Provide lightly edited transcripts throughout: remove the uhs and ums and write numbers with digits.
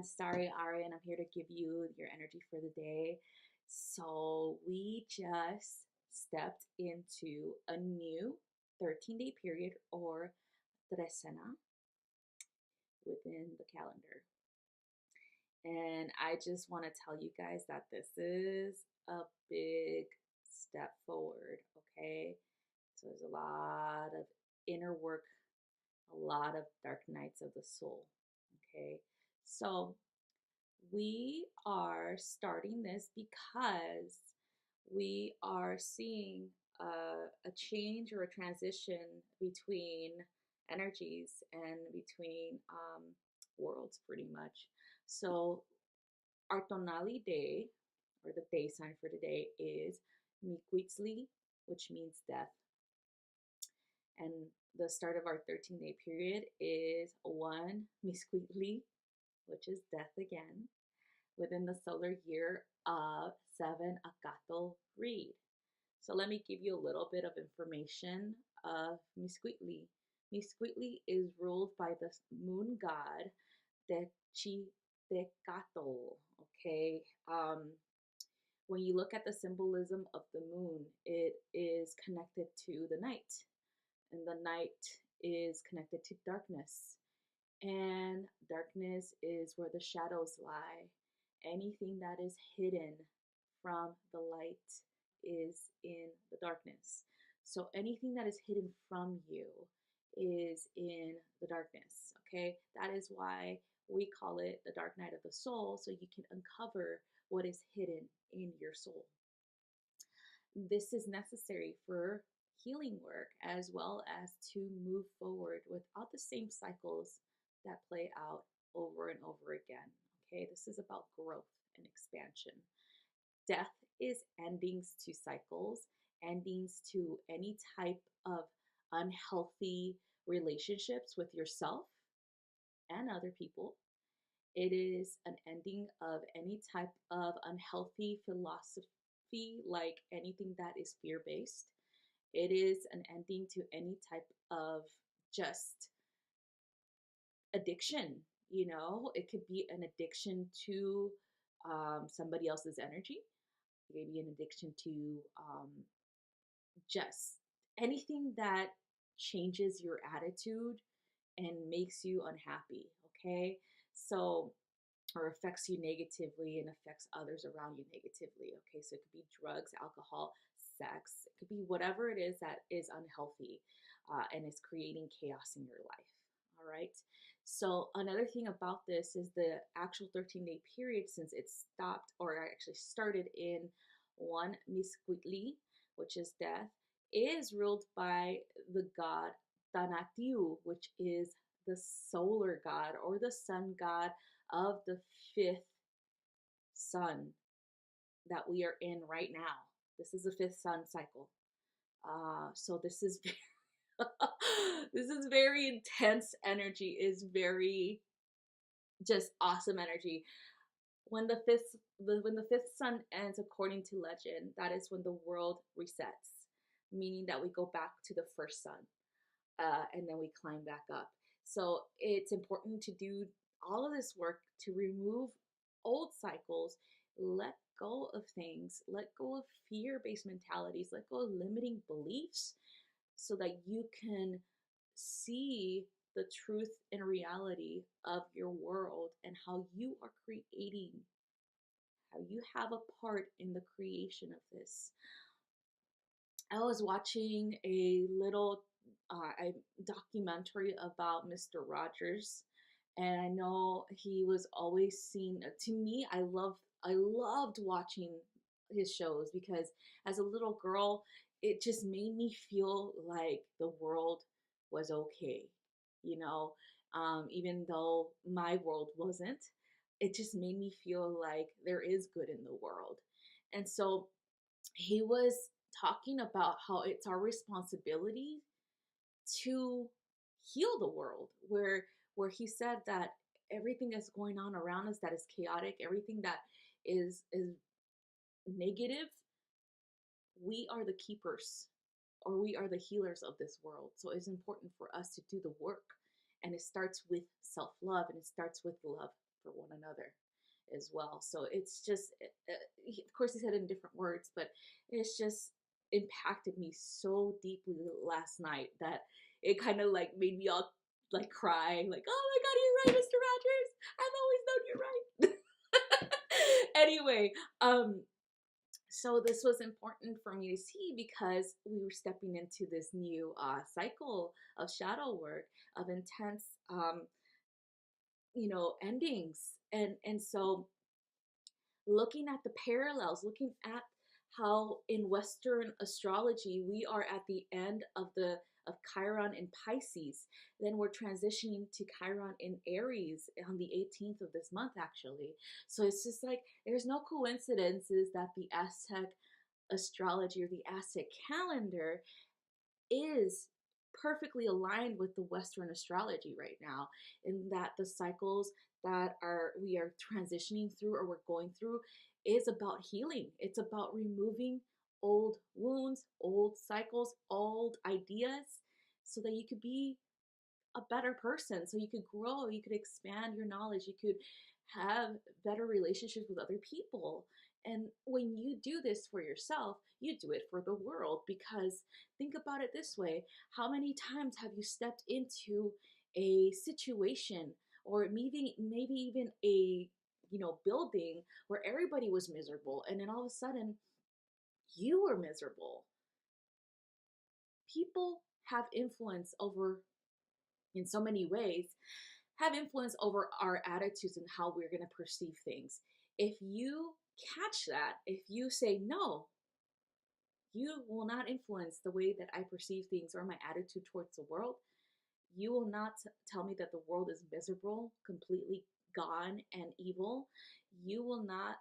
StariAri, and I'm here to give you your energy for the day. So, we just stepped into a new 13-day period or trecena within the calendar. And I just want to tell you guys that this is a big step forward, okay? So, there's a lot of inner work, a lot of dark nights of the soul, okay? So, we are starting this because we are seeing a change or a transition between energies and between worlds, pretty much. So, our Tonalli day, or the day sign for today, is Miquitzli, which means death. And the start of our 13-day period is 1 Misquitli, which is death again, within the solar year of 7 Akato read. So let me give you a little bit of information of Misquitli. Misquitli is ruled by the moon god Tecato. Okay. When you look at the symbolism of the moon, it is connected to the night, and the night is connected to darkness. And darkness is where the shadows lie. Anything that is hidden from the light is in the darkness. So anything that is hidden from you is in the darkness, okay? That is why we call it the dark night of the soul, so you can uncover what is hidden in your soul. This is necessary for healing work as well as to move forward without the same cycles that play out over and over again. Okay, this is about growth and expansion. Death is endings to cycles, endings to any type of unhealthy relationships with yourself and other people. It is an ending of any type of unhealthy philosophy, like anything that is fear based. It is an ending to any type of just addiction. It could be an addiction to somebody else's energy. It could be an addiction to just anything that changes your attitude and makes you unhappy. Okay, so or affects you negatively and affects others around you negatively. Okay, so it could be drugs, alcohol, sex, it could be whatever it is that is unhealthy and is creating chaos in your life. All right. So, another thing about this is the actual 13-day period, since it stopped or actually started in 1 Misquitli, which is death, is ruled by the god Tanatiu, which is the solar god or the sun god of the 5th sun that we are in right now. This is the 5th sun cycle. So this is this is very intense energy. Is very just awesome energy. When the fifth sun ends, according to legend, that is when the world resets, meaning that we go back to the first sun, and then we climb back up. So it's important to do all of this work to remove old cycles, let go of things, let go of fear-based mentalities, let go of limiting beliefs, so that you can see the truth and reality of your world and how you are creating, how you have a part in the creation of this. I was watching a little a documentary about Mr. Rogers, and I know he was always seen. To me, I loved watching his shows because as a little girl, it just made me feel like the world was okay. You know, even though my world wasn't, it just made me feel like there is good in the world. And so he was talking about how it's our responsibility to heal the world, where he said that everything that's going on around us that is chaotic, everything that is negative, we are the keepers or we are the healers of this world. So it's important for us to do the work, and it starts with self-love and it starts with love for one another as well. So it's just, of course, he said it in different words, but it's just impacted me so deeply last night that it kind of like made me all like cry, like, oh my God, you're right, Mr. Rogers. I've always known you're right. Anyway, so this was important for me to see because we were stepping into this new cycle of shadow work, of intense, endings. And so looking at the parallels, looking at how in Western astrology we are at the end of Chiron in Pisces. Then we're transitioning to Chiron in Aries on the 18th of this month, actually. So it's just like there's no coincidences that the Aztec astrology or the Aztec calendar is perfectly aligned with the Western astrology right now, in that the cycles that are we are transitioning through or we're going through is about healing. It's about removing old wounds, old cycles, old ideas, so that you could be a better person, so you could grow, you could expand your knowledge, you could have better relationships with other people. And when you do this for yourself, you do it for the world. Because think about it this way: how many times have you stepped into a situation, or maybe even a building where everybody was miserable, and then all of a sudden you were miserable? People have influence over, in so many ways, have influence over our attitudes and how we're going to perceive things. If you catch that, if you say, no, you will not influence the way that I perceive things or my attitude towards the world, you will not tell me that the world is miserable, completely gone and evil. You will not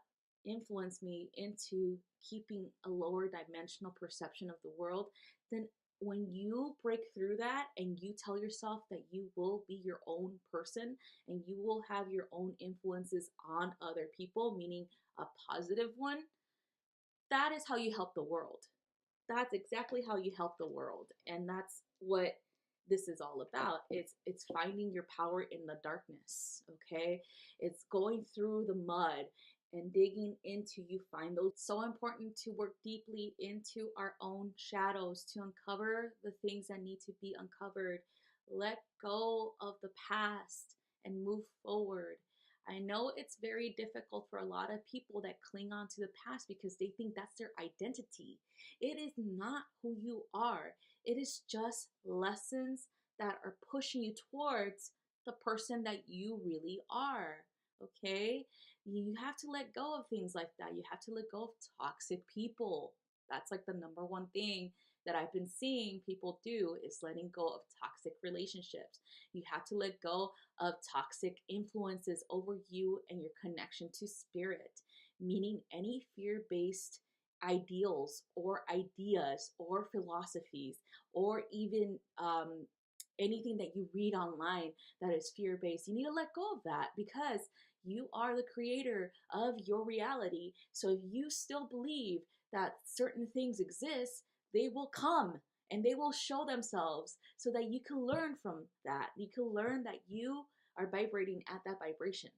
influence me into keeping a lower dimensional perception of the world. Then when you break through that and you tell yourself that you will be your own person and you will have your own influences on other people, meaning a positive one, that is how you help the world. That's exactly how you help the world. And that's what this is all about. It's finding your power in the darkness, okay? It's going through the mud and digging into you find those. So important to work deeply into our own shadows, to uncover the things that need to be uncovered. Let go of the past and move forward. I know it's very difficult for a lot of people that cling on to the past because they think that's their identity. It is not who you are. It is just lessons that are pushing you towards the person that you really are. Okay? You have to let go of things like that. You have to let go of toxic people. That's like the number one thing that I've been seeing people do, is letting go of toxic relationships. You have to let go of toxic influences over you and your connection to spirit, meaning any fear-based ideals or ideas or philosophies, or even anything that you read online that is fear-based. You need to let go of that, because you are the creator of your reality. So if you still believe that certain things exist, they will come and they will show themselves, so that you can learn from that. You can learn that you are vibrating at that vibration.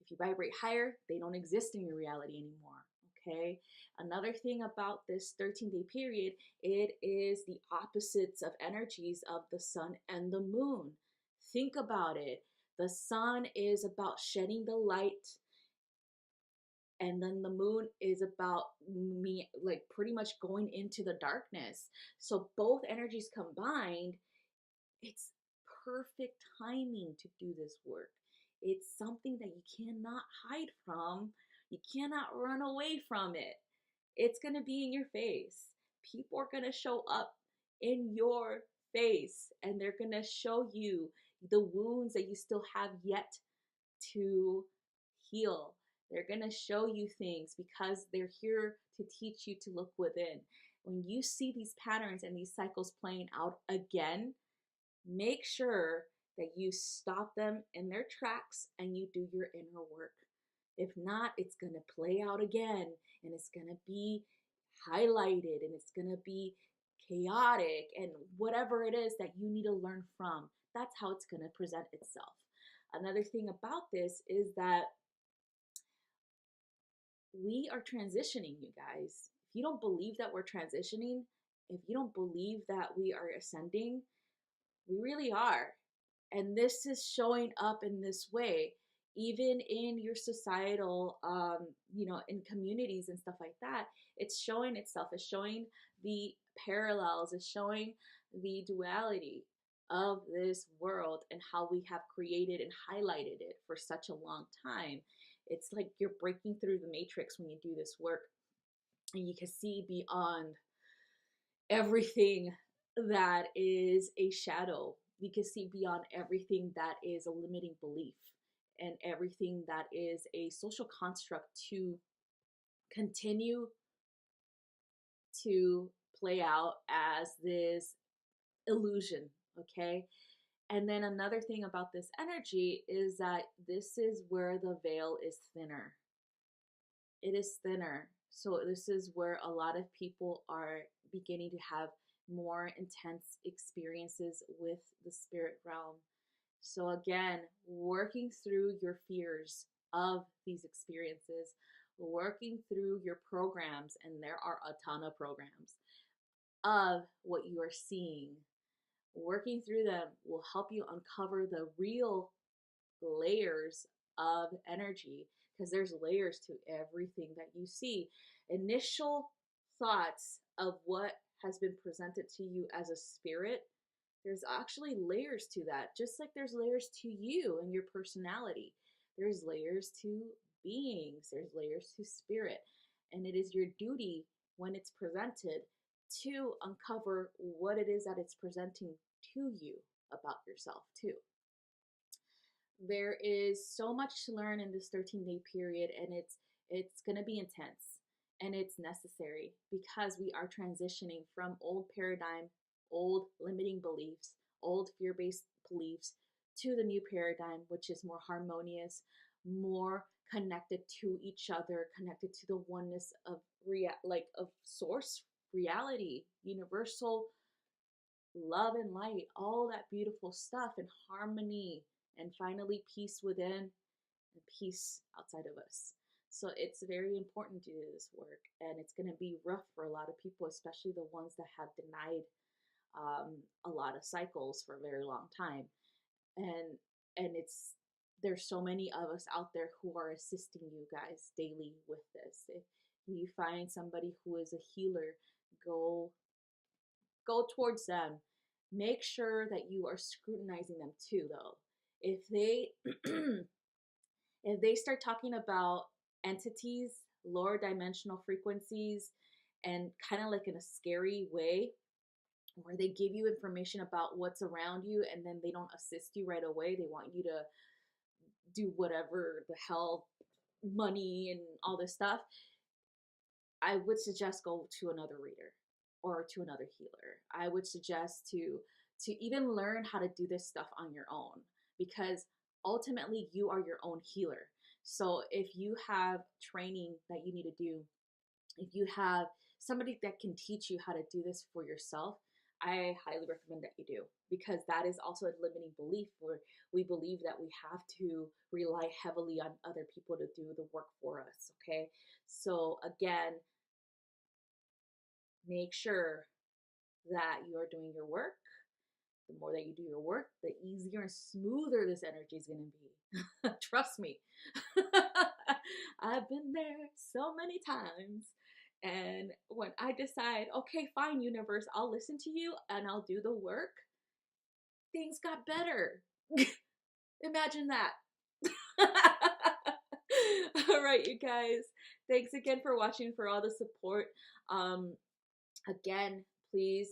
If you vibrate higher, they don't exist in your reality anymore. Okay. Another thing about this 13-day period, it is the opposites of energies of the sun and the moon. Think about it. The sun is about shedding the light, and then the moon is about me, like pretty much going into the darkness. So both energies combined, it's perfect timing to do this work. It's something that you cannot hide from. You cannot run away from it. It's going to be in your face. People are going to show up in your face, and they're going to show you the wounds that you still have yet to heal. They're going to show you things because they're here to teach you to look within. When you see these patterns and these cycles playing out again, make sure that you stop them in their tracks and you do your inner work. If not, it's going to play out again, and it's going to be highlighted, and it's going to be chaotic, and whatever it is that you need to learn from, that's how it's going to present itself. Another thing about this is that we are transitioning, you guys. If you don't believe that we're transitioning, if you don't believe that we are ascending, we really are. And this is showing up in this way, even in your societal, in communities and stuff like that. It's showing itself, it's showing the parallels, it's showing the duality of this world and how we have created and highlighted it for such a long time. It's like you're breaking through the matrix when you do this work, and you can see beyond everything that is a shadow. You can see beyond everything that is a limiting belief and everything that is a social construct to continue to play out as this illusion, okay? And then another thing about this energy is that this is where the veil is thinner. It is thinner. So this is where a lot of people are beginning to have more intense experiences with the spirit realm. So again, working through your fears of these experiences, working through your programs, and there are a ton of programs of what you are seeing, working through them will help you uncover the real layers of energy, because there's layers to everything that you see. Initial thoughts of what has been presented to you as a spirit, there's actually layers to that, just like there's layers to you and your personality. There's layers to beings, there's layers to spirit, and it is your duty when it's presented to uncover what it is that it's presenting to you about yourself too. There is so much to learn in this 13-day period, and it's going to be intense, and it's necessary because we are transitioning from old paradigm, old limiting beliefs, old fear-based beliefs to the new paradigm, which is more harmonious, more connected to each other, connected to the oneness of of source reality, universal love and light, all that beautiful stuff, and harmony, and finally peace within and peace outside of us. So it's very important to do this work, and it's going to be rough for a lot of people, especially the ones that have denied a lot of cycles for a very long time. And it's there's so many of us out there who are assisting you guys daily with this. If you find somebody who is a healer, go towards them. Make sure that you are scrutinizing them too, though. If they if they start talking about entities, lower dimensional frequencies, and kind of like in a scary way, where they give you information about what's around you and then they don't assist you right away, they want you to do whatever the hell, money and all this stuff, I would suggest go to another reader or to another healer. I would suggest to even learn how to do this stuff on your own, because ultimately you are your own healer. So if you have training that you need to do, if you have somebody that can teach you how to do this for yourself, I highly recommend that you do, because that is also a limiting belief where we believe that we have to rely heavily on other people to do the work for us. Okay. So again, make sure that you are doing your work. The more that you do your work, the easier and smoother this energy is going to be. Trust me. I've been there so many times. And when I decide, okay, fine, universe, I'll listen to you and I'll do the work, things got better. Imagine that. All right, you guys. Thanks again for watching, for all the support. Again, please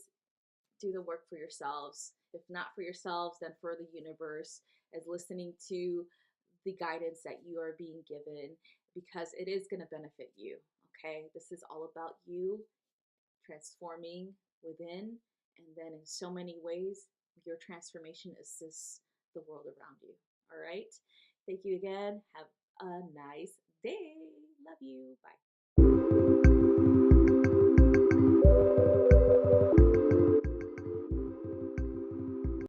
do the work for yourselves. If not for yourselves, then for the universe, as listening to the guidance that you are being given, because it is going to benefit you. Okay, this is all about you transforming within, and then in so many ways, your transformation assists the world around you. All right, thank you again. Have a nice day. Love you. Bye.